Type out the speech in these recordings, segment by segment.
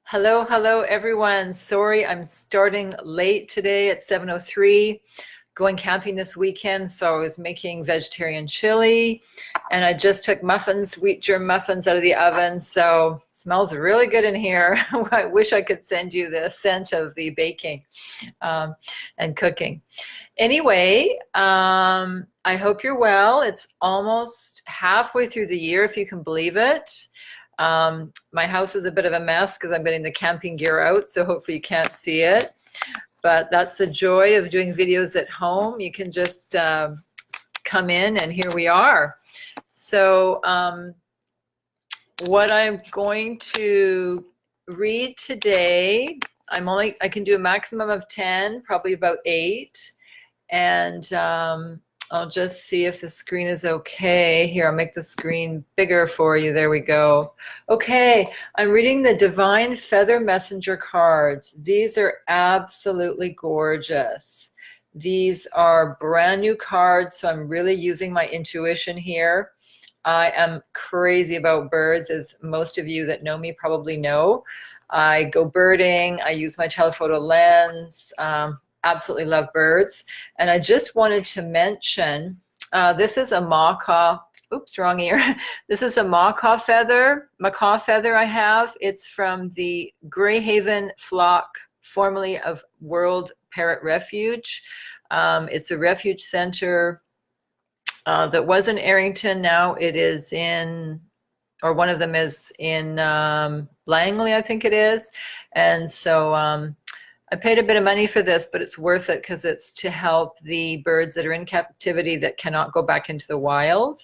Hello, hello everyone. Sorry, I'm starting late today at 7:03. Going camping this weekend, so I was making vegetarian chili, and I just took muffins, wheat germ muffins out of the oven, so smells really good in here. I wish I could send you the scent of the baking and cooking. Anyway, I hope you're well. It's almost halfway through the year, if you can believe it. My house is a bit of a mess because I'm getting the camping gear out, so hopefully you can't see it. But that's the joy of doing videos at home. You can just come in and here we are. So what I'm going to read today, I can do a maximum of 10, probably about 8. And I'll just see if the screen is okay. Here, I'll make the screen bigger for you. There we go. Okay, I'm reading the Divine Feather Messenger cards. These are absolutely gorgeous. These are brand new cards, so I'm really using my intuition here. I am crazy about birds, as most of you that know me probably know. I go birding, I use my telephoto lens, absolutely love birds. And I just wanted to mention, this is a macaw, oops, wrong ear. This is a macaw feather I have. It's from the Greyhaven flock, formerly of World Parrot Refuge. It's a refuge center that was in Arrington. Now it is in, or one of them is in Langley, I think it is. And so I paid a bit of money for this, but it's worth it because it's to help the birds that are in captivity that cannot go back into the wild,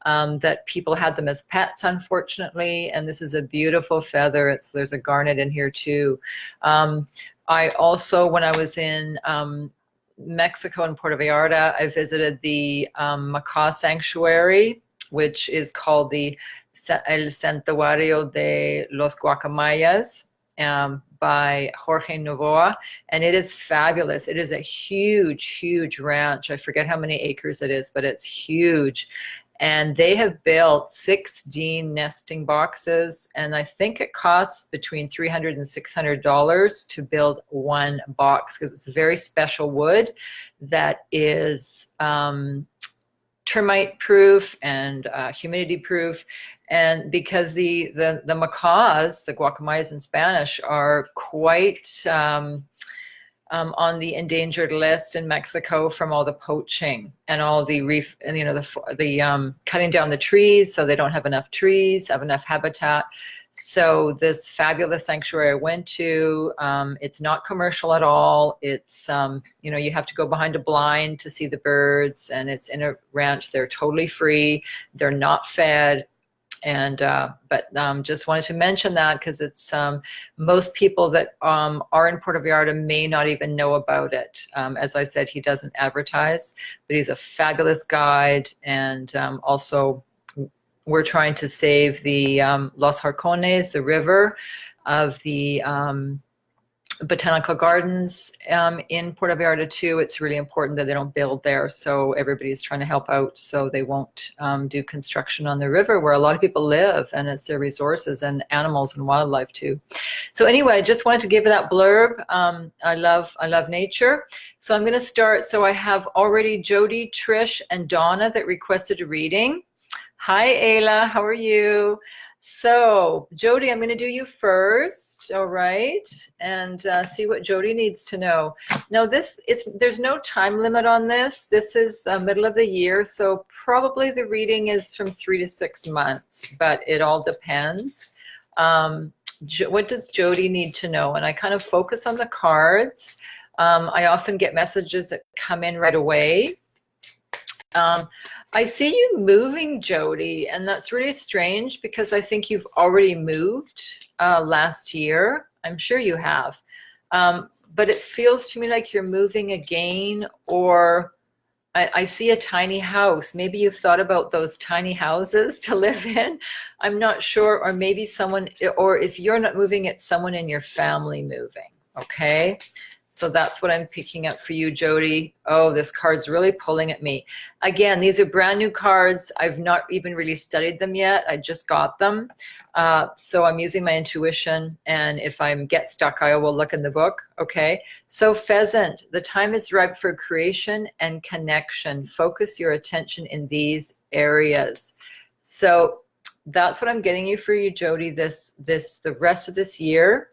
that people had them as pets, unfortunately, and this is a beautiful feather. There's a garnet in here too. I also, when I was in Mexico in Puerto Vallarta, I visited the macaw sanctuary, which is called the El Santuario de los Guacamayas. By Jorge Novoa, and it is fabulous. It is a huge ranch. I forget how many acres it is, but it's huge. And they have built 16 nesting boxes, and I think it costs between $300 and $600 to build one box because it's very special wood that is termite proof and humidity proof. And because the macaws, the guacamayas in Spanish, are quite on the endangered list in Mexico from all the poaching and all the reef, and the cutting down the trees, so they don't have enough trees, have enough habitat. So this fabulous sanctuary I went to, it's not commercial at all. It's you have to go behind a blind to see the birds, and it's in a ranch. They're totally free. They're not fed. And but just wanted to mention that because it's most people that are in Puerto Vallarta may not even know about it. As I said, he doesn't advertise, but he's a fabulous guide. And also we're trying to save the Los Jarcones, the river of the botanical gardens in Puerto Vallarta too. It's really important that they don't build there, so everybody's trying to help out so they won't do construction on the river where a lot of people live, and it's their resources and animals and wildlife too. So anyway, I just wanted to give that blurb. I love nature. So I'm going to start. So I have already Jody, Trish, and Donna that requested a reading. Hi Ayla, how are you? So Jody, I'm going to do you first. All right, and see what Jody needs to know. Now there's no time limit on this. This is middle of the year, so probably the reading is from 3 to 6 months, but it all depends. What does Jody need to know? And I kind of focus on the cards. I often get messages that come in right away. I see you moving, Jody, and that's really strange because I think you've already moved last year. I'm sure you have. But it feels to me like you're moving again, or I see a tiny house. Maybe you've thought about those tiny houses to live in. I'm not sure, or maybe someone, or if you're not moving, it's someone in your family moving, okay? So that's what I'm picking up for you, Jody. Oh, this card's really pulling at me. Again, these are brand new cards. I've not even really studied them yet. I just got them. So I'm using my intuition. And if I get stuck, I will look in the book. Okay. So pheasant, the time is ripe for creation and connection. Focus your attention in these areas. So that's what I'm getting you for you, Jody, the rest of this year.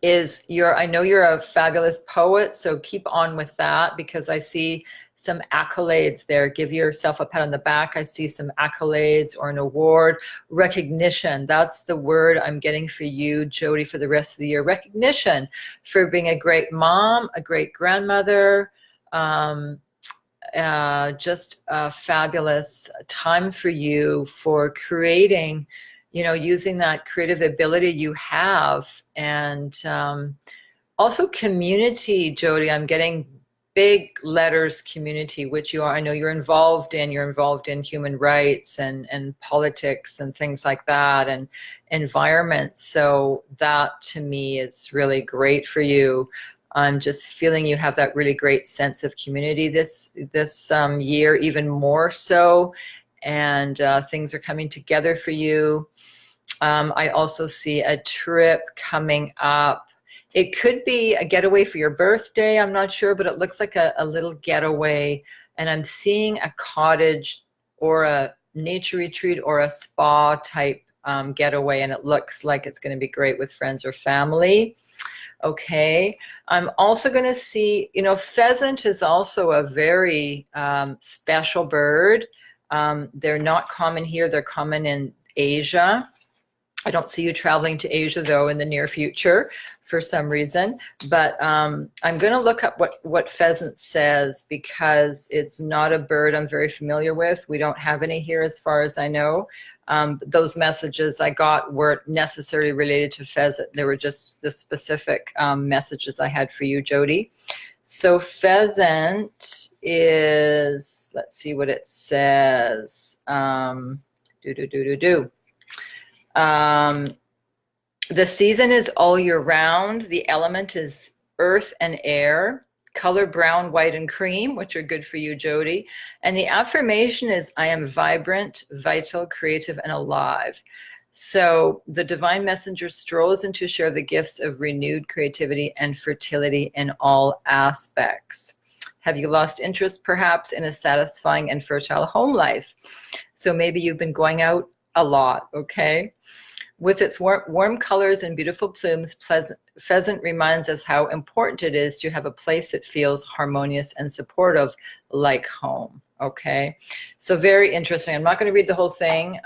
I know you're a fabulous poet, so keep on with that, because I see some accolades there. Give yourself a pat on the back. I see some accolades or an award. Recognition, that's the word I'm getting for you, Jody, for the rest of the year. Recognition for being a great mom, a great grandmother, just a fabulous time for you for creating, using that creative ability you have. And also community, Jody, I'm getting big letters, community, which you are. I know you're involved in human rights and politics and things like that, and environment. So that to me is really great for you. I'm just feeling you have that really great sense of community this year, even more so. And things are coming together for you. I also see a trip coming up. It could be a getaway for your birthday, I'm not sure, but it looks like a little getaway. And I'm seeing a cottage or a nature retreat or a spa type getaway, and it looks like it's going to be great with friends or family. Okay, I'm also going to see, pheasant is also a very special bird. They're not common here. They're common in Asia. I don't see you traveling to Asia, though, in the near future for some reason. But I'm going to look up what pheasant says, because it's not a bird I'm very familiar with. We don't have any here as far as I know. Those messages I got weren't necessarily related to pheasant. They were just the specific messages I had for you, Jody. So pheasant is, let's see what it says. The season is all year round. The element is earth and air. Color brown, white, and cream, which are good for you, Jody. And the affirmation is, I am vibrant, vital, creative, and alive. So the divine messenger strolls in to share the gifts of renewed creativity and fertility in all aspects. Have you lost interest, perhaps, in a satisfying and fertile home life? So maybe you've been going out a lot, okay? With its warm colors and beautiful plumes, pheasant reminds us how important it is to have a place that feels harmonious and supportive, like home, okay? So very interesting. I'm not going to read the whole thing,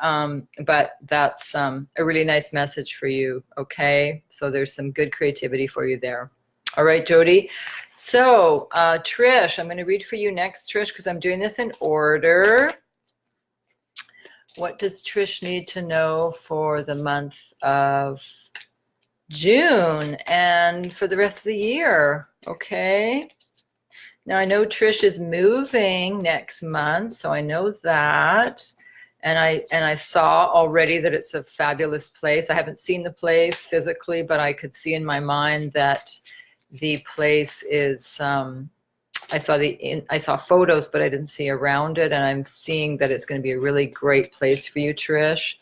but that's a really nice message for you, okay? So there's some good creativity for you there. All right, Jody. So Trish, I'm going to read for you next, Trish, because I'm doing this in order. What does Trish need to know for the month of June and for the rest of the year? Okay. Now I know Trish is moving next month, so I know that. And I saw already that it's a fabulous place. I haven't seen the place physically, but I could see in my mind that the place is I saw photos, but I didn't see around it, and I'm seeing that it's going to be a really great place for you, Trish.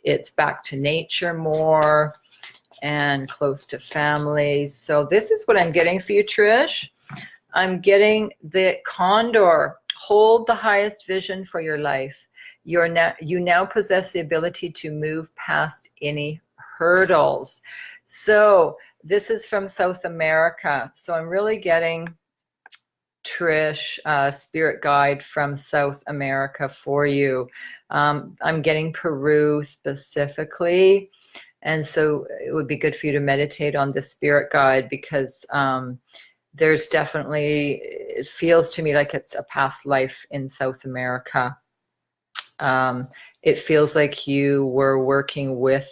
It's back to nature more and close to family. So this is what I'm getting for you, Trish. I'm getting the condor. Hold the highest vision for your life. You now possess the ability to move past any hurdles. So this is from South America. So I'm really getting, Trish, spirit guide from South America for you. I'm getting Peru specifically, and so it would be good for you to meditate on the spirit guide, because there's definitely, it feels to me like it's a past life in South America. It feels like you were working with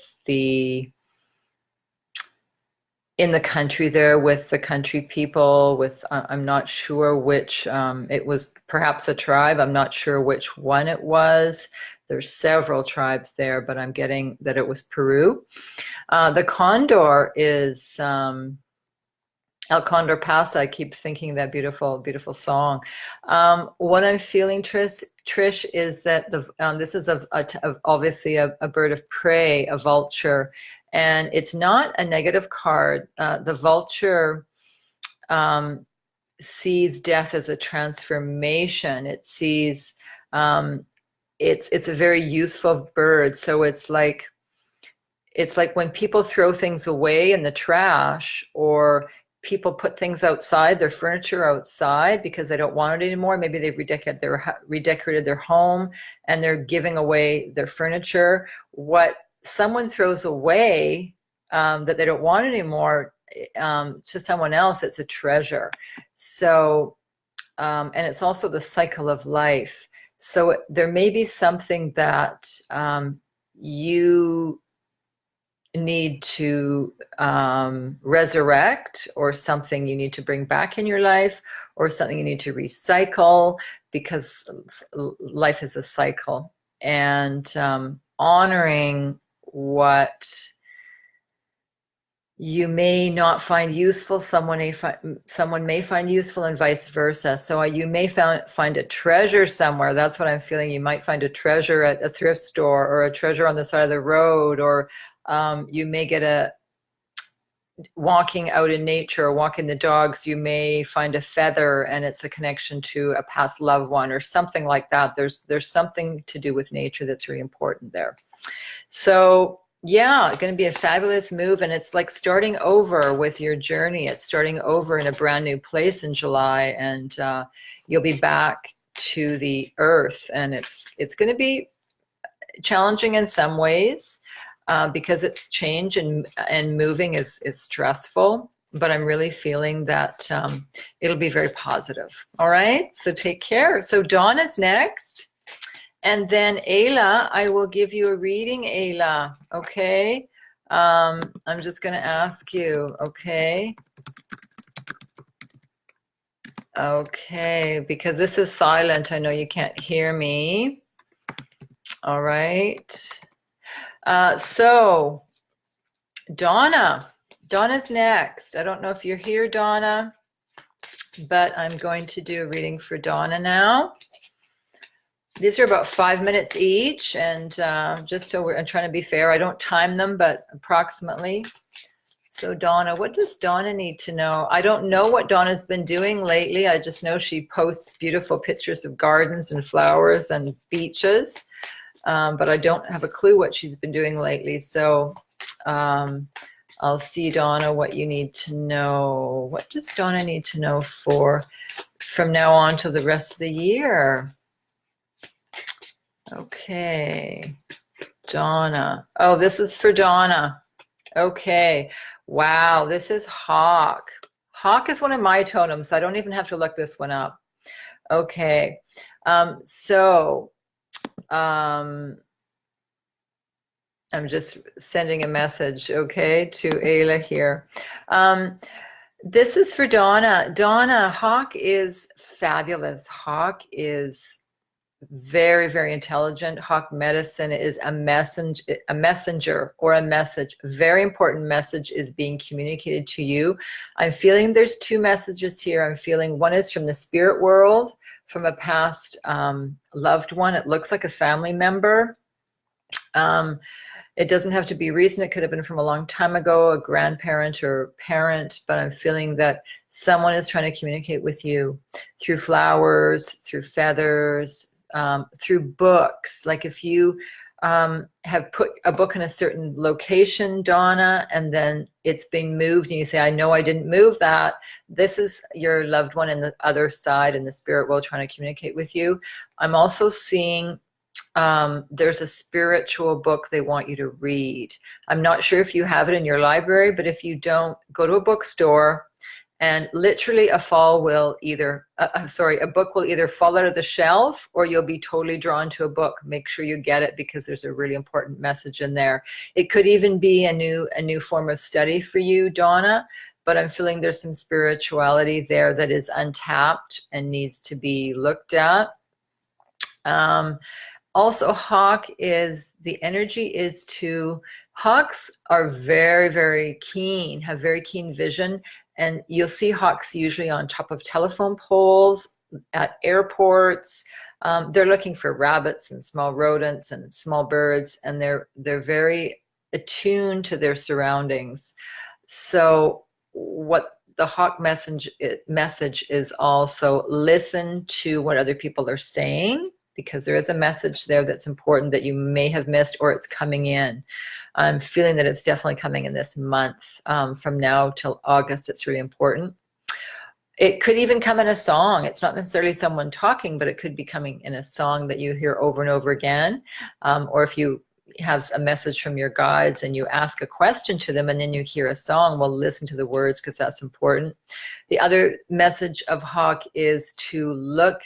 in the country there, with the country people, I'm not sure which, it was perhaps a tribe. I'm not sure which one it was. There's several tribes there, but I'm getting that it was Peru. The condor is El Condor Pasa, I keep thinking that beautiful, beautiful song. What I'm feeling, Trish, is that this is obviously a bird of prey, a vulture, and it's not a negative card. The vulture um, sees death as a transformation. It sees it's a very useful bird. So it's like when people throw things away in the trash, or people put things outside, their furniture outside because they don't want it anymore. Maybe they've redecorated their home and they're giving away their furniture. What someone throws away that they don't want anymore, to someone else, it's a treasure. So, and it's also the cycle of life. So there may be something that you need to resurrect, or something you need to bring back in your life, or something you need to recycle, because life is a cycle. And honoring what you may not find useful, someone may find useful, and vice versa. So you may find a treasure somewhere. That's what I'm feeling. You might find a treasure at a thrift store, or a treasure on the side of the road, or you may get walking out in nature, or walking the dogs, you may find a feather, and it's a connection to a past loved one, or something like that. There's something to do with nature that's really important there. So yeah, it's going to be a fabulous move, and it's like starting over with your journey. It's starting over in a brand new place in July, and you'll be back to the earth, and it's going to be challenging in some ways. Because it's change, and moving is stressful, but I'm really feeling that it'll be very positive. All right, so take care. So Dawn is next, and then Ayla, I will give you a reading, Ayla. Okay, I'm just going to ask you. Okay, because this is silent. I know you can't hear me. All right. So Donna's next. I don't know if you're here, Donna, but I'm going to do a reading for Donna now. These are about 5 minutes each, and just so I'm trying to be fair, I don't time them, but approximately. So Donna, what does Donna need to know? I don't know what Donna's been doing lately. I just know she posts beautiful pictures of gardens and flowers and beaches. But I don't have a clue what she's been doing lately. So I'll see, Donna, what you need to know. What does Donna need to know from now on till the rest of the year? Okay, Donna. Oh, this is for Donna. Okay. Wow, this is Hawk. Hawk is one of my totems, so I don't even have to look this one up. Okay. I'm just sending a message, okay, to Ayla here. This is for Donna. Donna, Hawk is fabulous. Hawk is very, very intelligent. Hawk medicine is a messenger or a message. A very important message is being communicated to you. I'm feeling there's two messages here. I'm feeling one is from the spirit world, from a past loved one. It looks like a family member. It doesn't have to be recent. It could have been from a long time ago, a grandparent or parent, but I'm feeling that someone is trying to communicate with you through flowers, through feathers, through books. Like if you have put a book in a certain location, Donna, and then it's been moved and you say, I know I didn't move that. This is your loved one in the other side in the spirit world trying to communicate with you. I'm also seeing there's a spiritual book they want you to read. I'm not sure if you have it in your library, but if you don't, go to a bookstore, and literally a book will either fall out of the shelf, or you'll be totally drawn to a book. Make sure you get it, because there's a really important message in there. It could even be a new form of study for you, Donna, but I'm feeling there's some spirituality there that is untapped and needs to be looked at. Also, Hawk is, the energy is to, Hawks are very, very keen, have very keen vision, And you'll see hawks usually on top of telephone poles, at airports. They're looking for rabbits and small rodents and small birds, and they're very attuned to their surroundings. So what the hawk message is also listen to what other people are saying, because there is a message there that's important that you may have missed, or it's coming in. I'm feeling that it's definitely coming in this month. From now till August, it's really important. It could even come in a song. It's not necessarily someone talking, but it could be coming in a song that you hear over and over again. Or if you have a message from your guides and you ask a question to them and then you hear a song, well, listen to the words, because that's important. The other message of hawk is to look,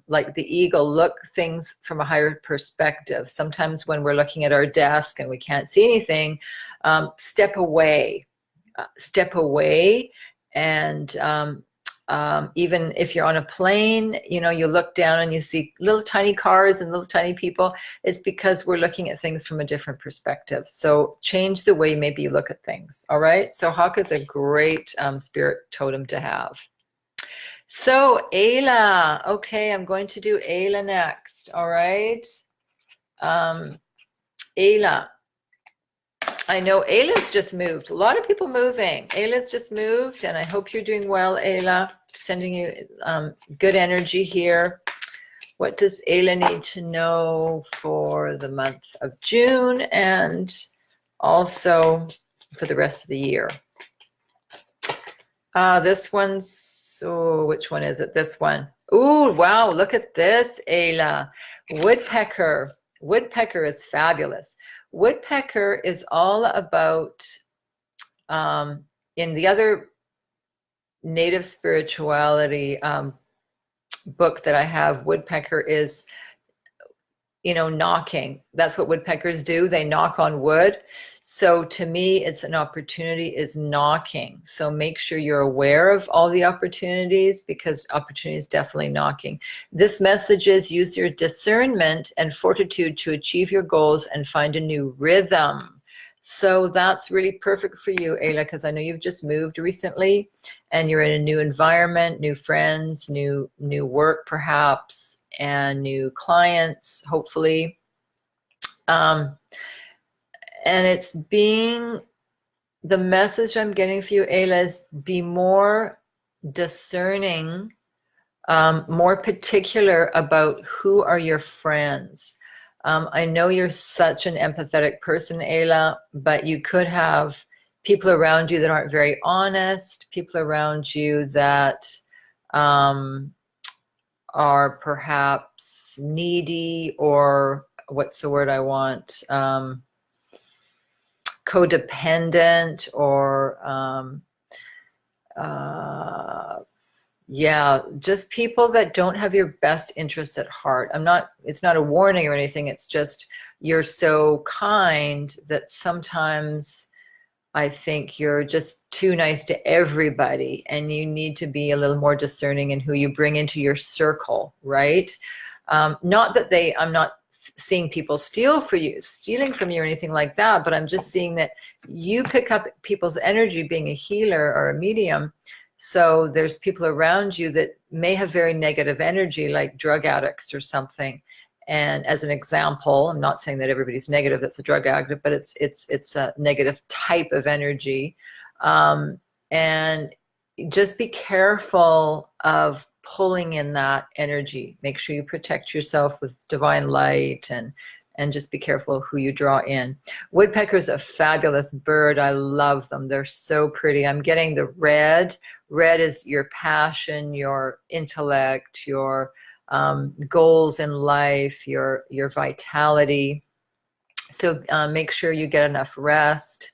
like the eagle, look things from a higher perspective. Sometimes when we're looking at our desk and we can't see anything, step away, and even if you're on a plane, you know, you look down and you see little tiny cars and little tiny people. It's because we're looking at things from a different perspective. So change the way maybe you look at things. All right. So hawk is a great spirit totem to have. So Ayla, okay, I'm going to do Ayla next. All right. Ayla. I know Ayla's just moved. A lot of people moving. Ayla's just moved, and I hope you're doing well, Ayla. Sending you good energy here. What does Ayla need to know for the month of June and also for the rest of the year? This one's, oh, which one is it? This one. Ooh, wow, look at this, Ayla. Woodpecker. Woodpecker is fabulous. Woodpecker is all about, in the other native spirituality book that I have, woodpecker is, you know, knocking. That's what woodpeckers do. They knock on wood. So to me, it's an opportunity is knocking. So make sure you're aware of all the opportunities, because opportunity is definitely knocking. This message is use your discernment and fortitude to achieve your goals and find a new rhythm. So that's really perfect for you, Ayla, because I know you've just moved recently and you're in a new environment, new friends, new work perhaps, and new clients, hopefully. And it's being, the message I'm getting for you, Ayla, is be more discerning, more particular about who are your friends. I know you're such an empathetic person, Ayla, but you could have people around you that aren't very honest, people around you that are perhaps needy, or what's the word I want? Codependent, or yeah, just people that don't have your best interests at heart. It's not a warning or anything. It's just you're so kind that sometimes I think you're just too nice to everybody, and you need to be a little more discerning in who you bring into your circle, right? Not that I'm not seeing people stealing from you or anything like that, but I'm just seeing that you pick up people's energy being a healer or a medium. So there's people around you that may have very negative energy, like drug addicts or something. And as an example, I'm not saying that everybody's negative that's a drug addict, but it's a negative type of energy. And just be careful of pulling in that energy. Make sure you protect yourself with divine light, and just be careful who you draw in. Woodpecker's a fabulous bird. I love them. They're so pretty. I'm getting the red. Red is your passion, your intellect, your goals in life, your vitality. So make sure you get enough rest.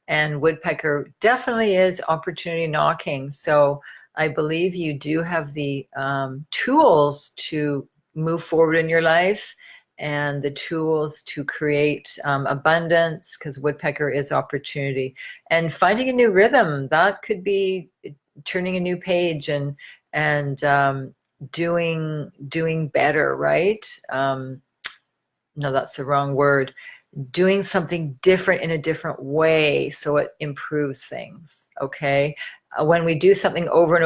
And woodpecker definitely is opportunity knocking. So I believe you do have the tools to move forward in your life, and the tools to create abundance, because woodpecker is opportunity. And finding a new rhythm, that could be turning a new page and doing better, right? No, that's the wrong word. Doing something different in a different way so it improves things, okay? when we do something over and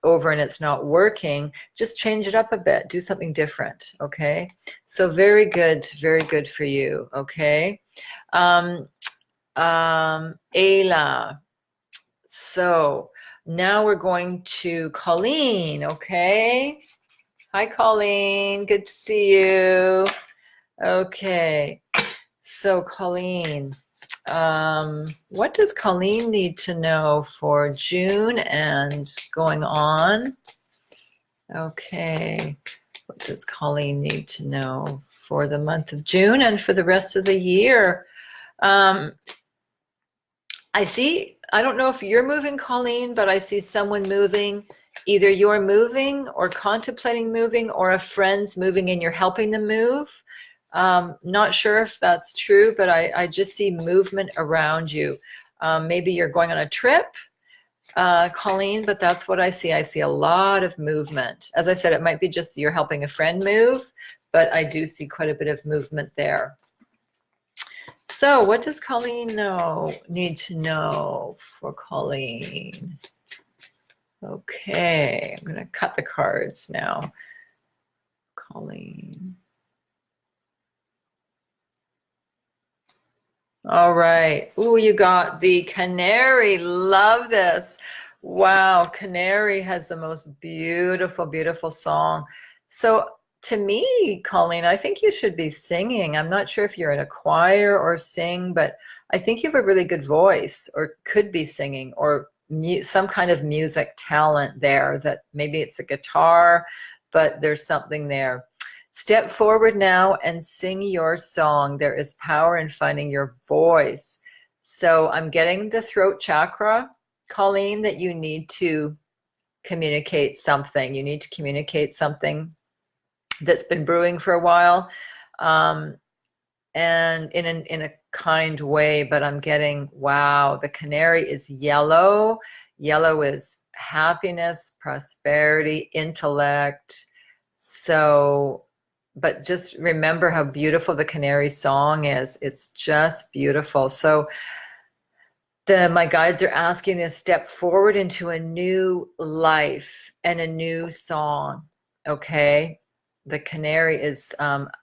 over and it's not working, just change it up a bit, do something different. Okay, so very good for you. Okay, Ayla. So now we're going to Colleen. Okay, hi Colleen, good to see you. Okay, so Colleen, what does Colleen need to know for June and going on? Okay, what does Colleen need to know for the month of June and for the rest of the year? I don't know if you're moving, Colleen, but I see someone moving. Either you're moving or contemplating moving, or a friend's moving and you're helping them move. Not sure if that's true, but I just see movement around you. Maybe you're going on a trip, Colleen, but that's what I see. I see a lot of movement. As I said, it might be just you're helping a friend move, but I do see quite a bit of movement there. So what does Colleen need to know for Colleen? Okay, I'm going to cut the cards now. Colleen. All right. Ooh, you got the canary. Love this. Wow, canary has the most beautiful, beautiful song. So to me, Colleen, I think you should be singing. I'm not sure if you're in a choir or sing, but I think you have a really good voice, or could be singing, or some kind of music talent there, that maybe it's a guitar, but there's something there. Step forward now and sing your song. There is power in finding your voice. So I'm getting the throat chakra, Colleen, that you need to communicate something. You need to communicate something that's been brewing for a while, and in a kind way. But I'm getting, wow, the canary is yellow. Yellow is happiness, prosperity, intellect. So, but just remember how beautiful the canary song is. It's just beautiful. So my guides are asking me to step forward into a new life and a new song. Okay. The canary is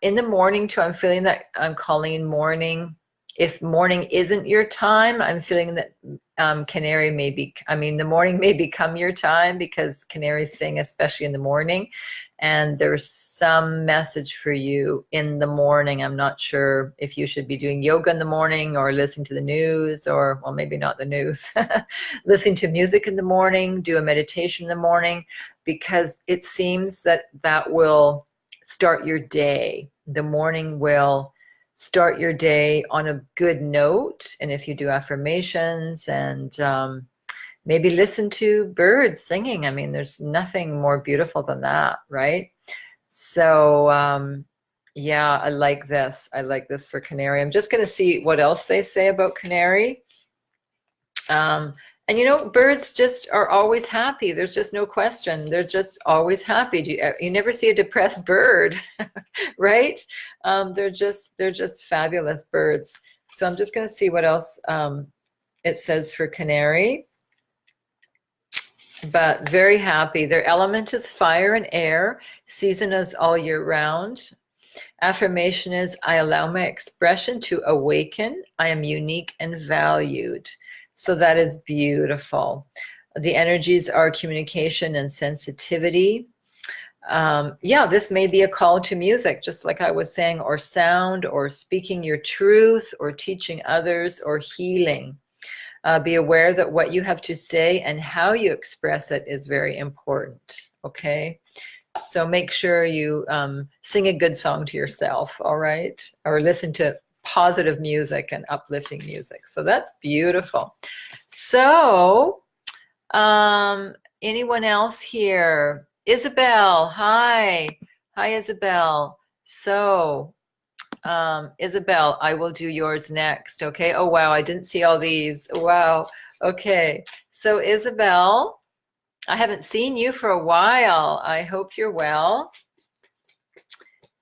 in the morning too. I'm feeling that I'm calling morning. If morning isn't your time, I'm feeling that canary may be, the morning may become your time, because canaries sing especially in the morning. And there's some message for you in the morning. I'm not sure if you should be doing yoga in the morning, or listening to the news, or, well, maybe not the news, listening to music in the morning, do a meditation in the morning, because it seems that that will start your day. The morning will start your day on a good note. And if you do affirmations and maybe listen to birds singing, there's nothing more beautiful than that, right? So yeah, I like this. I like this for canary. I'm just going to see what else they say about canary. And birds just are always happy. There's just no question. They're just always happy. You never see a depressed bird, right? They're just fabulous birds. So I'm just going to see what else it says for canary. But very happy. Their element is fire and air. Season is all year round. Affirmation is, I allow my expression to awaken. I am unique and valued. So that is beautiful. The energies are communication and sensitivity. Yeah, this may be a call to music, just like I was saying, or sound, or speaking your truth, or teaching others, or healing. Be aware that what you have to say and how you express it is very important, okay? So make sure you sing a good song to yourself, all right? Or listen to positive music and uplifting music. So that's beautiful. So anyone else here? Isabel, hi. Hi, Isabel. So Isabel, I will do yours next, okay? Oh, wow, I didn't see all these. Wow, okay. So Isabel, I haven't seen you for a while. I hope you're well.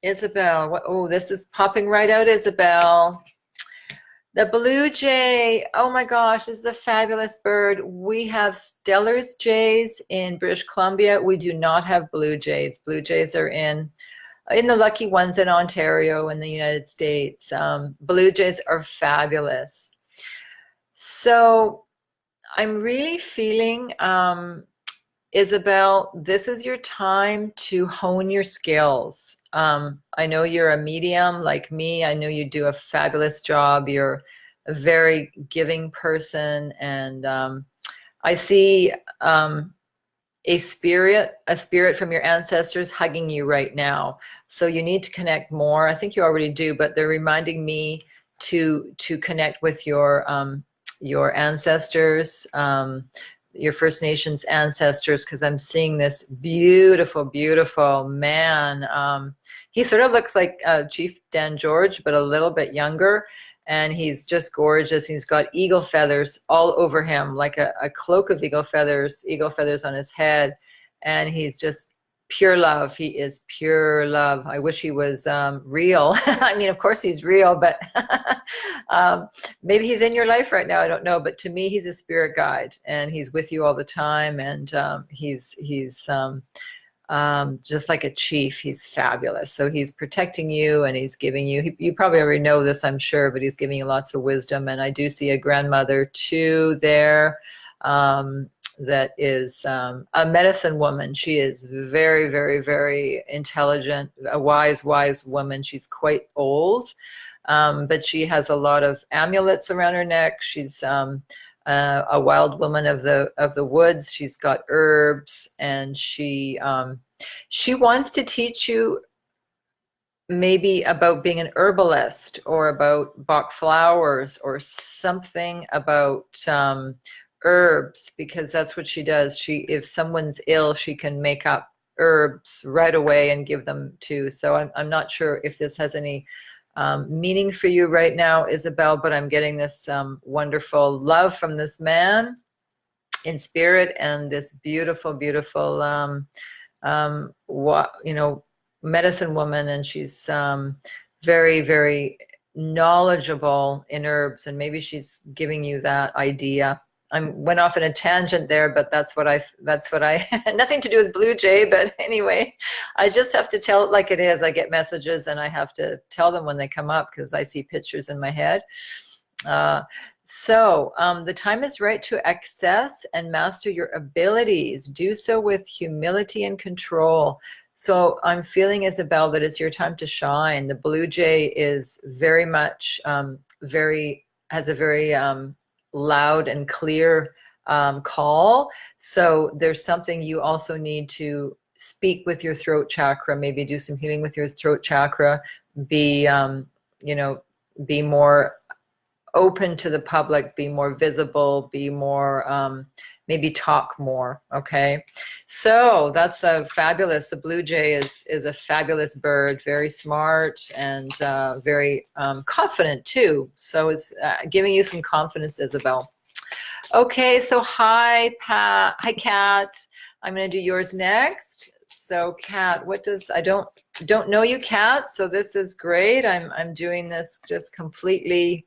Isabel, oh, this is popping right out, Isabel. The blue jay, oh my gosh, this is a fabulous bird. We have Steller's jays in British Columbia. We do not have blue jays. Blue jays are in the lucky ones in Ontario in the United States. Blue jays are fabulous. So I'm really feeling, Isabel, this is your time to hone your skills. I know you're a medium like me. I know you do a fabulous job. You're a very giving person, and I see a spirit from your ancestors hugging you right now. So you need to connect more. I think you already do, but they're reminding me to connect with your ancestors, your First Nations ancestors, because I'm seeing this beautiful, beautiful man. He sort of looks like Chief Dan George, but a little bit younger. And he's just gorgeous. He's got eagle feathers all over him, like a cloak of eagle feathers on his head. And he's just pure love. He is pure love. I wish he was real. I mean, of course he's real, but maybe he's in your life right now. I don't know. But to me, he's a spirit guide, and he's with you all the time. And he's just like a chief. He's fabulous. So he's protecting you, and he's giving you, you probably already know this, I'm sure, but he's giving you lots of wisdom. And I do see a grandmother too there. That is a medicine woman. She is very, very, very intelligent, a wise, wise woman. She's quite old, but she has a lot of amulets around her neck. She's a wild woman of the woods. She's got herbs, and she wants to teach you maybe about being an herbalist, or about Bach flowers, or something about herbs, because that's what she does. If someone's ill, she can make up herbs right away and give them to. So I'm not sure if this has any meaning for you right now, Isabel, but I'm getting this wonderful love from this man in spirit, and this beautiful, beautiful, medicine woman, and she's very, very knowledgeable in herbs, and maybe she's giving you that idea. I went off on a tangent there, but that's what I nothing to do with Blue Jay, but anyway, I just have to tell it like it is. I get messages, and I have to tell them when they come up, because I see pictures in my head. So the time is right to access and master your abilities. Do so with humility and control. So I'm feeling, Isabel, that it's your time to shine. The Blue Jay is very much has a very loud and clear call. So there's something you also need to speak with your throat chakra, maybe do some healing with your throat chakra, be more open to the public, be more visible, be more, maybe talk more. Okay. So that's a fabulous, the Blue Jay is a fabulous bird, very smart, and very confident too. So it's giving you some confidence, Isabel. Okay. So hi, Pat. Hi, Kat. I'm going to do yours next. So Kat, I don't know you, Kat. So this is great. I'm doing this just completely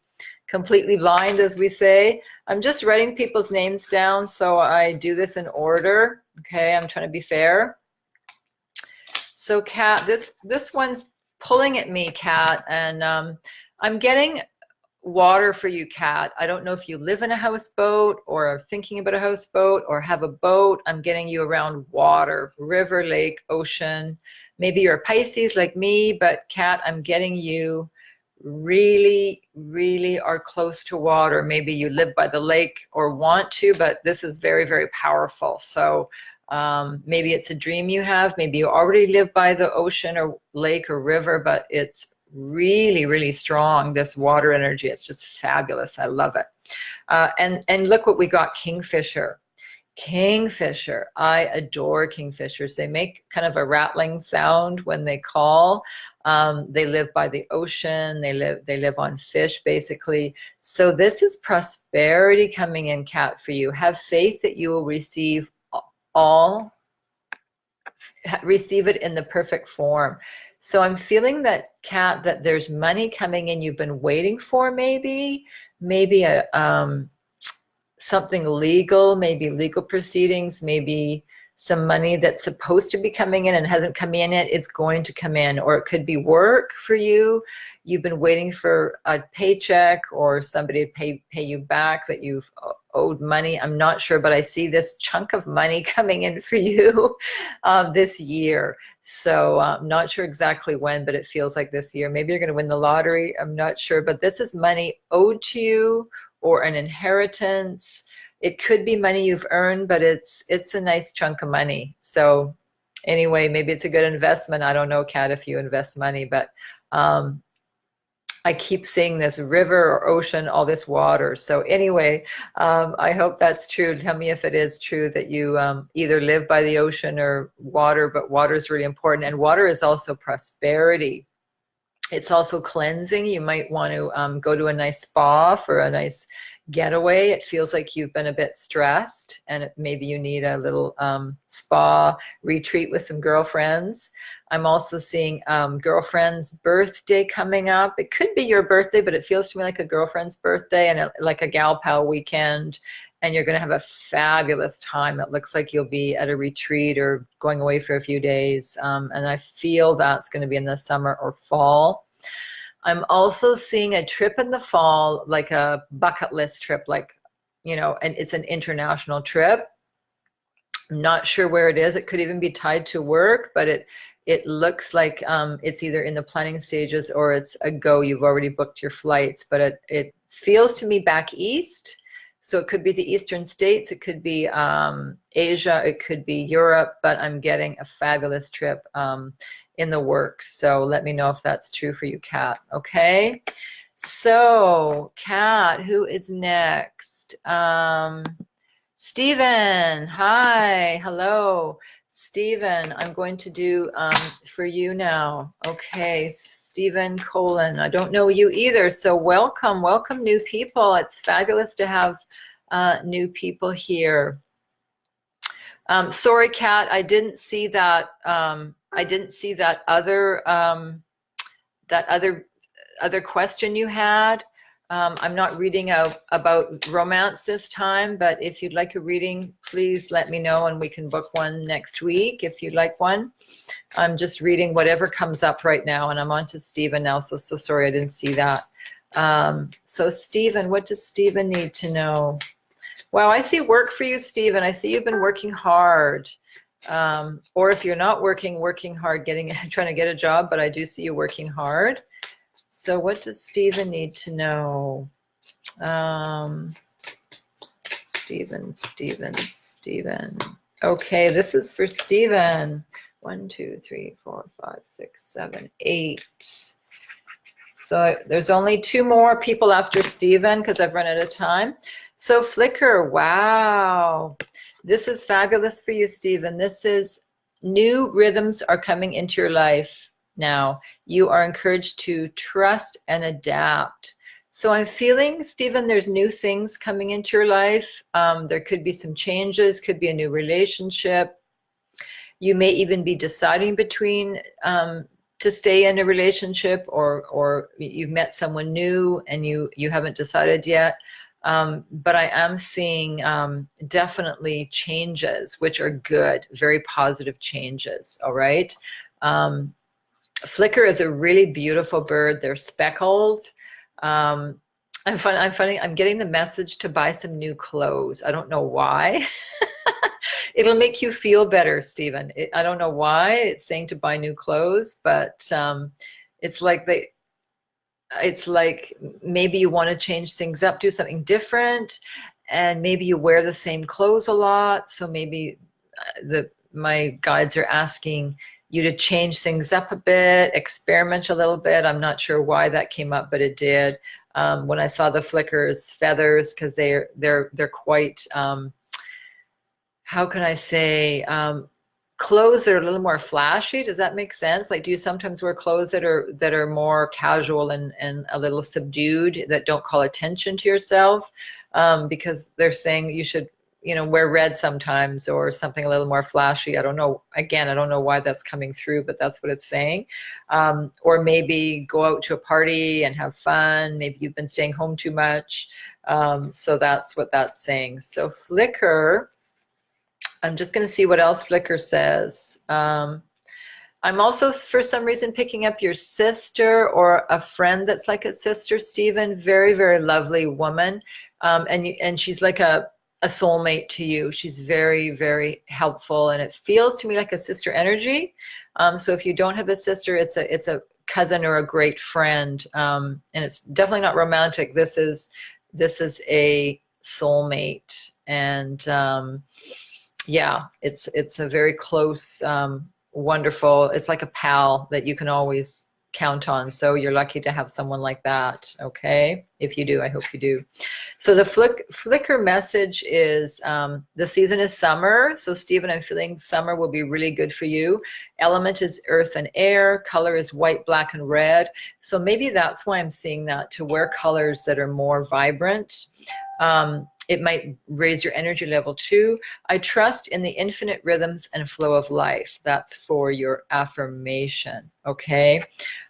blind, as we say. I'm just writing people's names down, so I do this in order. Okay, I'm trying to be fair. So Kat, this one's pulling at me, Kat, and I'm getting water for you, Kat. I don't know if you live in a houseboat, or are thinking about a houseboat, or have a boat. I'm getting you around water, river, lake, ocean. Maybe you're a Pisces like me, but Kat, I'm getting you really, really are close to water. Maybe you live by the lake or want to, but this is very, very powerful. So maybe it's a dream you have. Maybe you already live by the ocean or lake or river, but it's really, really strong, this water energy. It's just fabulous. I love it. And look what we got, Kingfisher. Kingfisher. I adore kingfishers. They make kind of a rattling sound when they call. They live by the ocean. They live on fish, basically. So this is prosperity coming in, Kat, for you. Have faith that you will receive it in the perfect form. So I'm feeling that, Kat, that there's money coming in you've been waiting for, maybe a something legal, maybe legal proceedings, maybe some money that's supposed to be coming in and hasn't come in yet. It's going to come in, or it could be work for you. You've been waiting for a paycheck or somebody to pay you back that you've owed money. I'm not sure, but I see this chunk of money coming in for you this year. So I'm not sure exactly when, but it feels like this year. Maybe you're going to win the lottery. I'm not sure, but this is money owed to you or an inheritance. It could be money you've earned, but it's a nice chunk of money. So anyway, maybe it's a good investment. I don't know, Kat, if you invest money, but I keep seeing this river or ocean, all this water. So anyway, I hope that's true. Tell me if it is true that you either live by the ocean or water, but water is really important. And water is also prosperity. It's also cleansing. You might want to go to a nice spa for a nice getaway. It feels like you've been a bit stressed, and maybe you need a little spa retreat with some girlfriends. I'm also seeing girlfriend's birthday coming up. It could be your birthday, but it feels to me like a girlfriend's birthday and like a gal pal weekend. And you're going to have a fabulous time. It looks like you'll be at a retreat or going away for a few days. And I feel that's going to be in the summer or fall. I'm also seeing a trip in the fall, like a bucket list trip, like, you know, and it's an international trip. I'm not sure where it is. It could even be tied to work, but it looks like it's either in the planning stages or it's a go. You've already booked your flights, but it feels to me back east. So it could be the Eastern States, it could be Asia, it could be Europe, but I'm getting a fabulous trip in the works. So let me know if that's true for you, Kat. Okay. So Kat, who is next? Stephen. Hi. Hello. Stephen, I'm going to do for you now. Okay. Stephen Colon. I don't know you either. So welcome new people. It's fabulous to have new people here. Sorry, Kat, I didn't see that. I didn't see that other question you had. I'm not reading about romance this time, but if you'd like a reading, please let me know and we can book one next week if you'd like one. I'm just reading whatever comes up right now, and I'm on to Stephen now, so sorry I didn't see that. So Stephen, what does Stephen need to know? Wow, I see work for you, Stephen. I see you've been working hard. Or if you're not working hard, trying to get a job, but I do see you working hard. So what does Stephen need to know? Stephen. Okay, this is for Stephen. 1, 2, 3, 4, 5, 6, 7, 8. So there's only 2 more people after Stephen because I've run out of time. So Flickr, wow. This is fabulous for you, Stephen. This is new rhythms are coming into your life now. You are encouraged to trust and adapt. So I'm feeling, Stephen, there's new things coming into your life. There could be some changes, could be a new relationship. You may even be deciding between to stay in a relationship or you've met someone new and you haven't decided yet. But I am seeing definitely changes, which are good, very positive changes, all right? Flickr is a really beautiful bird. They're speckled. I'm getting the message to buy some new clothes. I don't know why. It'll make you feel better, Stephen. I don't know why it's saying to buy new clothes, but it's like maybe you want to change things up, do something different, and maybe you wear the same clothes a lot. So maybe my guides are asking you to change things up a bit, experiment a little bit. I'm not sure why that came up, but it did. When I saw the Flickrs feathers, because they're quite, how can I say, clothes that are a little more flashy. Does that make sense? Like, do you sometimes wear clothes that are more casual and a little subdued, that don't call attention to yourself? Because they're saying you should wear red sometimes or something a little more flashy. I don't know. Again, I don't know why that's coming through, but that's what it's saying. Or maybe go out to a party and have fun. Maybe you've been staying home too much. So that's what that's saying. So Flickr, I'm just going to see what else Flickr says. I'm also, for some reason, picking up your sister or a friend that's like a sister, Stephen. Very, very lovely woman. And she's like a soulmate to you. She's very, very helpful. And it feels to me like a sister energy. So if you don't have a sister, it's a cousin or a great friend. And it's definitely not romantic. This is a soulmate. And yeah, it's a very close, wonderful, it's like a pal that you can always count on. So you're lucky to have someone like that. Okay, if you do, I hope you do. So the Flickr message is the season is summer. So Stephen, I'm feeling summer will be really good for you. Element is earth and air. Color is white, black, and red. So maybe that's why I'm seeing that, to wear colors that are more vibrant. It might raise your energy level too. I trust in the infinite rhythms and flow of life. That's for your affirmation, okay?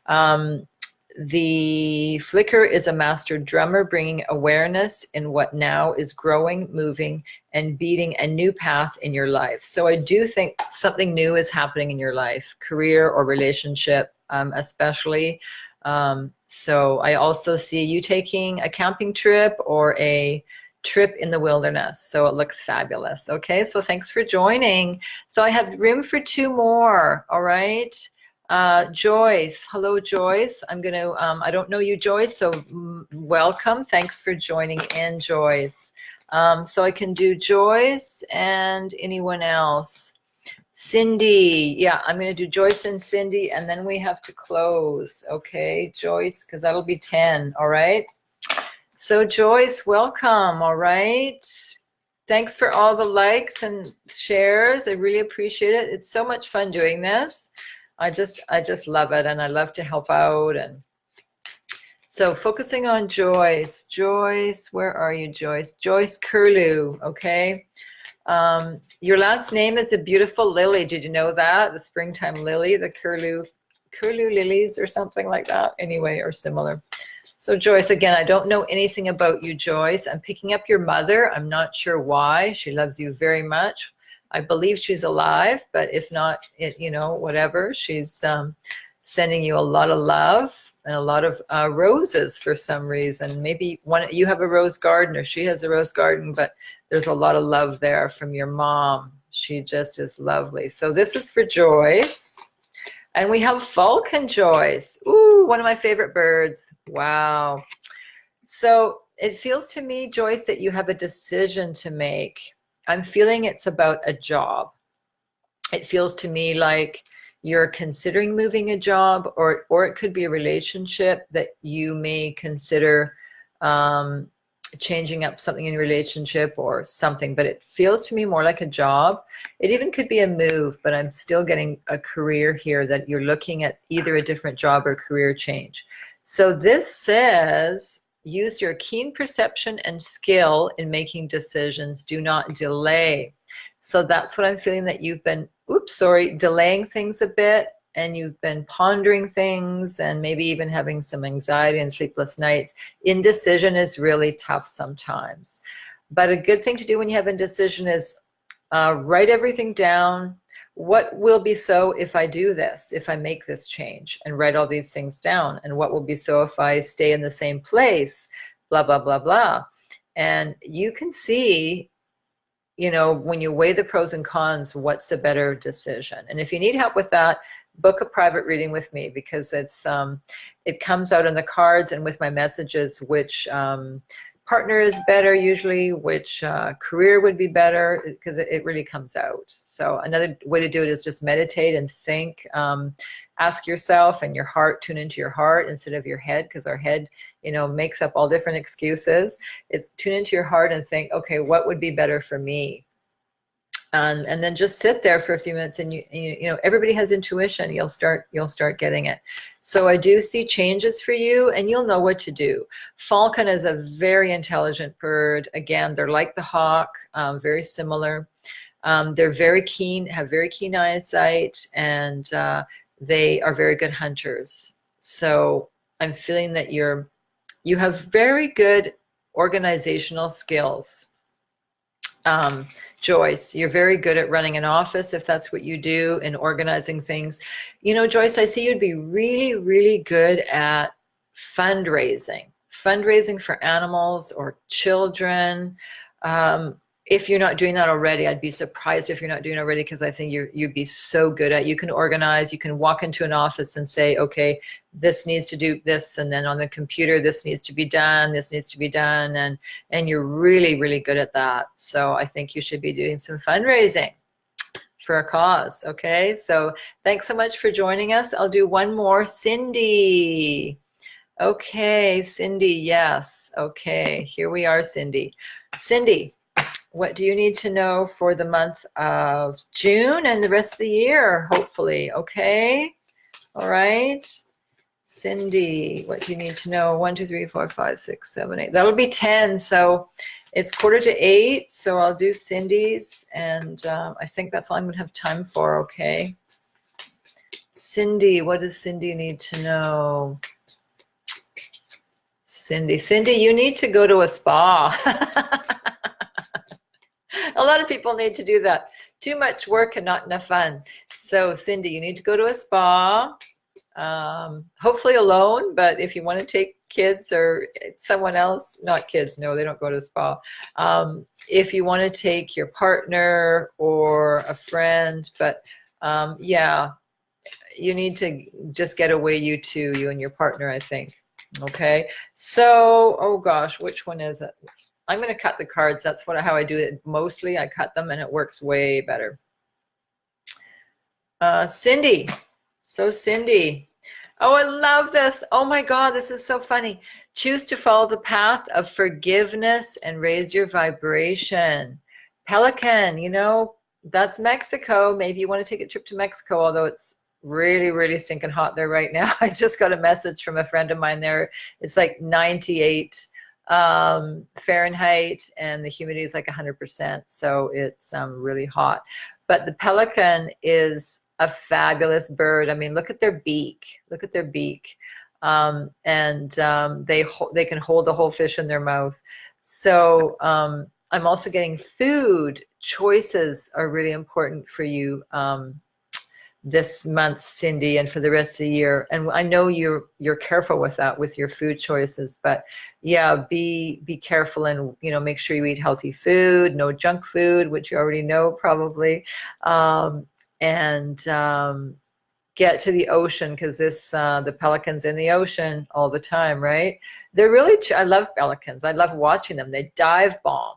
The Flickr is a master drummer bringing awareness in what now is growing, moving, and beating a new path in your life. So I do think something new is happening in your life, career or relationship especially. So I also see you taking a camping trip or a trip in the wilderness. So it looks fabulous. Okay, so thanks for joining. So I have room for 2 more. All right. Joyce. Hello, Joyce. I'm going to, I don't know you, Joyce, so welcome. Thanks for joining in, Joyce. So I can do Joyce and anyone else. Cindy. Yeah, I'm going to do Joyce and Cindy, and then we have to close. Okay, Joyce, because that'll be 10. All right. So Joyce, welcome, all right? Thanks for all the likes and shares. I really appreciate it. It's so much fun doing this. I just love it, and I love to help out. And so focusing on Joyce. Joyce, where are you, Joyce? Joyce Curlew, okay? Your last name is a beautiful lily. Did you know that? The springtime lily, the Curlew lilies or something like that. Anyway, or similar. So Joyce, again, I don't know anything about you, Joyce. I'm picking up your mother. I'm not sure why. She loves you very much. I believe she's alive, but if not, whatever. She's sending you a lot of love and a lot of roses for some reason. Maybe you have a rose garden or she has a rose garden, but there's a lot of love there from your mom. She just is lovely. So this is for Joyce. And we have Falcon Joyce. Ooh, one of my favorite birds. Wow. So it feels to me, Joyce, that you have a decision to make. I'm feeling it's about a job. It feels to me like you're considering moving a job, or it could be a relationship that you may consider changing up something in your relationship or something, but it feels to me more like a job. It even could be a move, but I'm still getting a career here, that you're looking at either a different job or career change. So this says, use your keen perception and skill in making decisions. Do not delay. So that's what I'm feeling, that you've been, delaying things a bit, and you've been pondering things and maybe even having some anxiety and sleepless nights. Indecision is really tough sometimes. But a good thing to do when you have indecision is write everything down. What will be so if I do this, if I make this change, and write all these things down? And what will be so if I stay in the same place, blah, blah, blah, blah. And you can see, when you weigh the pros and cons, what's the better decision. And if you need help with that, book a private reading with me, because it comes out in the cards and with my messages, which partner is better usually, which career would be better, because it really comes out. So another way to do it is just meditate and think. Ask yourself and your heart, tune into your heart instead of your head, because our head, makes up all different excuses. It's tune into your heart and think, okay, what would be better for me? And then just sit there for a few minutes, and you know, everybody has intuition. You'll start getting it. So I do see changes for you, and you'll know what to do. Falcon is a very intelligent bird. Again, they're like the hawk, very similar. They're very keen, have very keen eyesight, and they are very good hunters. So I'm feeling that you have very good organizational skills. Joyce, you're very good at running an office, if that's what you do, and organizing things. You know, Joyce, I see you'd be really, really good at fundraising for animals or children. If you're not doing that already, I'd be surprised if you're not doing it already, because I think you'd be so good at, you can organize, you can walk into an office and say, okay, this needs to do this, and then on the computer, this needs to be done, this needs to be done, and you're really, really good at that. So I think you should be doing some fundraising for a cause, okay? So thanks so much for joining us. I'll do one more. Cindy. Okay, Cindy, yes. Okay, here we are, Cindy. Cindy, what do you need to know for the month of June and the rest of the year, hopefully? Okay. All right. Cindy, what do you need to know? 1, 2, 3, 4, 5, 6, 7, 8. That'll be 10. So it's 7:45. So I'll do Cindy's. And I think that's all I'm going to have time for. Okay. Cindy, what does Cindy need to know? Cindy, you need to go to a spa. A lot of people need to do that. Too much work and not enough fun. So Cindy, you need to go to a spa, hopefully alone, but if you want to take kids or someone else, not kids, no, they don't go to a spa. If you want to take your partner or a friend, but yeah, you need to just get away, you and your partner, I think. Okay, so, oh gosh, which one is it? I'm going to cut the cards. That's how I do it mostly. I cut them and it works way better. Cindy. So Cindy. Oh, I love this. Oh my God, this is so funny. Choose to follow the path of forgiveness and raise your vibration. Pelican, you know, that's Mexico. Maybe you want to take a trip to Mexico, although it's really, really stinking hot there right now. I just got a message from a friend of mine there. It's like 98 Fahrenheit, and the humidity is like 100%. So it's really hot. But the pelican is a fabulous bird. I mean, look at their beak. Look at their beak. They can hold a whole fish in their mouth. So I'm also getting food choices are really important for you this month, Cindy, and for the rest of the year. And I know you're careful with that, with your food choices, but yeah, be careful, and make sure you eat healthy food, no junk food, which you already know probably, and get to the ocean, because the pelicans in the ocean all the time, right? They're really I love pelicans. I love watching them. They dive bomb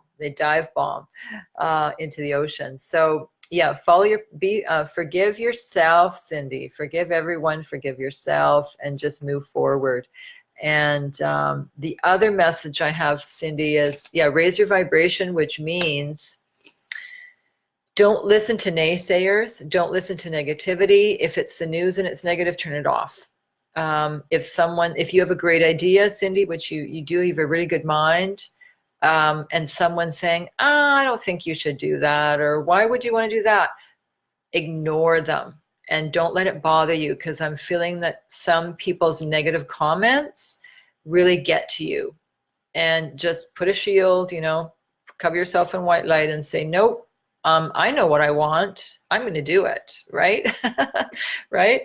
into the ocean. So yeah, forgive yourself, Cindy. Forgive everyone, forgive yourself, and just move forward. And the other message I have, Cindy, is, yeah, raise your vibration, which means don't listen to naysayers. Don't listen to negativity. If it's the news and it's negative, turn it off. If you have a great idea, Cindy, which you do, you have a really good mind, and someone's saying, I don't think you should do that, or why would you want to do that? Ignore them and don't let it bother you, because I'm feeling that some people's negative comments really get to you. And just put a shield, cover yourself in white light and say, nope, I know what I want. I'm going to do it, right? Right?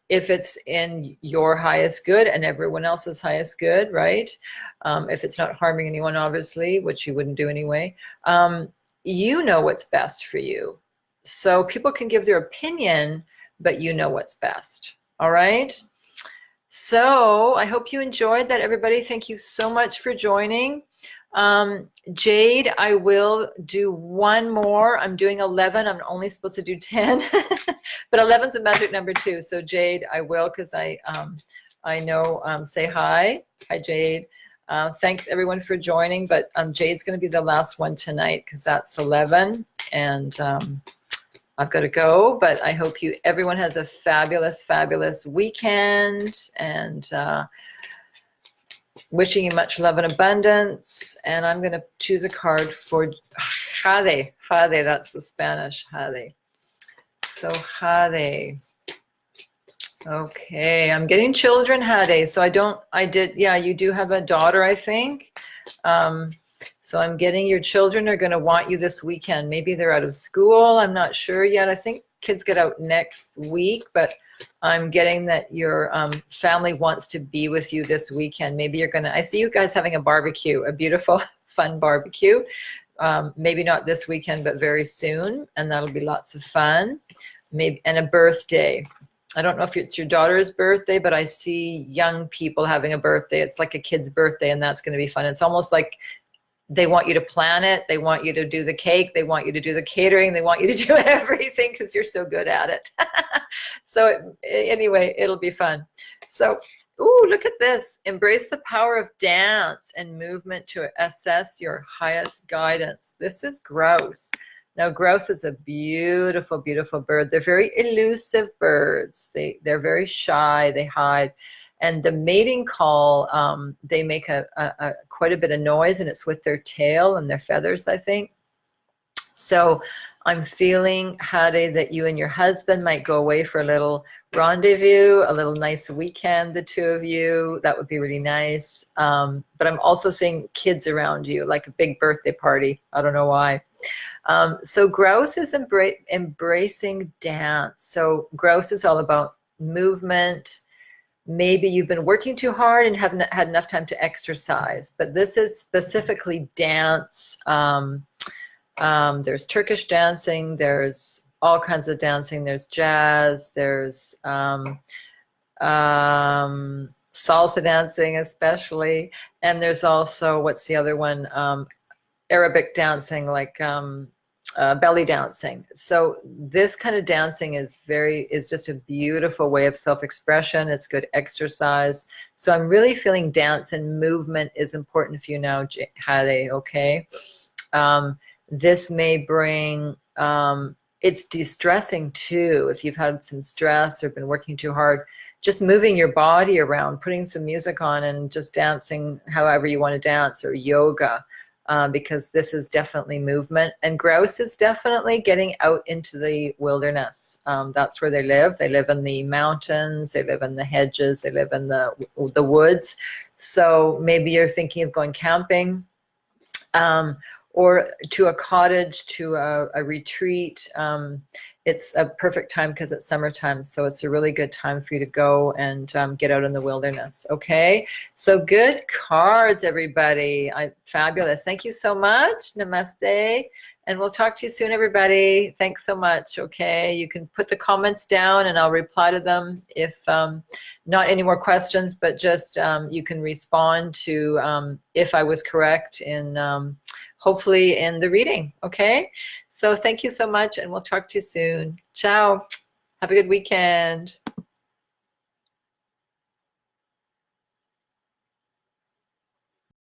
If it's in your highest good and everyone else's highest good, right? If it's not harming anyone, obviously, which you wouldn't do anyway, you know what's best for you. So people can give their opinion, but you know what's best. All right? So I hope you enjoyed that, everybody. Thank you so much for joining. Jade, I will do one more. I'm doing 11. I'm only supposed to do 10, but 11's a magic number too. So Jade, I will, because I know, say hi. Hi, Jade. Thanks everyone for joining, but Jade's going to be the last one tonight, because that's 11. and I've got to go, but I hope everyone has a fabulous, fabulous weekend, and wishing you much love and abundance. And I'm going to choose a card for Jade. Jade, that's the Spanish, Jade. So Jade. Okay, I'm getting children, Jade. So yeah, you do have a daughter, I think. So I'm getting your children are going to want you this weekend. Maybe they're out of school. I'm not sure yet. I think kids get out next week, but I'm getting that your family wants to be with you this weekend. Maybe you're going to, I see you guys having a barbecue, a beautiful, fun barbecue. Maybe not this weekend, but very soon. And that'll be lots of fun. Maybe, and a birthday. I don't know if it's your daughter's birthday, but I see young people having a birthday. It's like a kid's birthday, and that's going to be fun. It's almost like they want you to plan it. They want you to do the cake. They want you to do the catering. They want you to do everything because you're so good at it. So anyway, it'll be fun. So, ooh, look at this. Embrace the power of dance and movement to assess your highest guidance. This is grouse. Now, grouse is a beautiful, beautiful bird. They're very elusive birds. They're very shy. They hide. And the mating call, they make quite a bit of noise, and it's with their tail and their feathers, I think. So I'm feeling, Jade, that you and your husband might go away for a little rendezvous, a little nice weekend, the two of you. That would be really nice. But I'm also seeing kids around you, like a big birthday party. I don't know why. So grouse is embracing dance. So grouse is all about movement. Maybe you've been working too hard and haven't had enough time to exercise, but this is specifically dance. There's Turkish dancing, there's all kinds of dancing, there's jazz, there's salsa dancing especially, and there's also, what's the other one, Arabic dancing, like belly dancing. So this kind of dancing is just a beautiful way of self-expression. It's good exercise. So I'm really feeling dance and movement is important for you now, Jade, okay? This may bring, it's de-stressing too. If you've had some stress or been working too hard, just moving your body around, putting some music on and just dancing however you want to dance, or yoga. Because this is definitely movement, and grouse is definitely getting out into the wilderness. That's where they live. They live in the mountains, they live in the hedges, they live in the woods. So maybe you're thinking of going camping, or to a cottage, to a retreat. It's a perfect time because it's summertime, so it's a really good time for you to go and get out in the wilderness, okay? So good cards, everybody. Fabulous. Thank you so much. Namaste. And we'll talk to you soon, everybody. Thanks so much, okay? You can put the comments down and I'll reply to them. If not any more questions, but just you can respond to if I was correct in hopefully in the reading, okay? So thank you so much, and we'll talk to you soon. Ciao. Have a good weekend.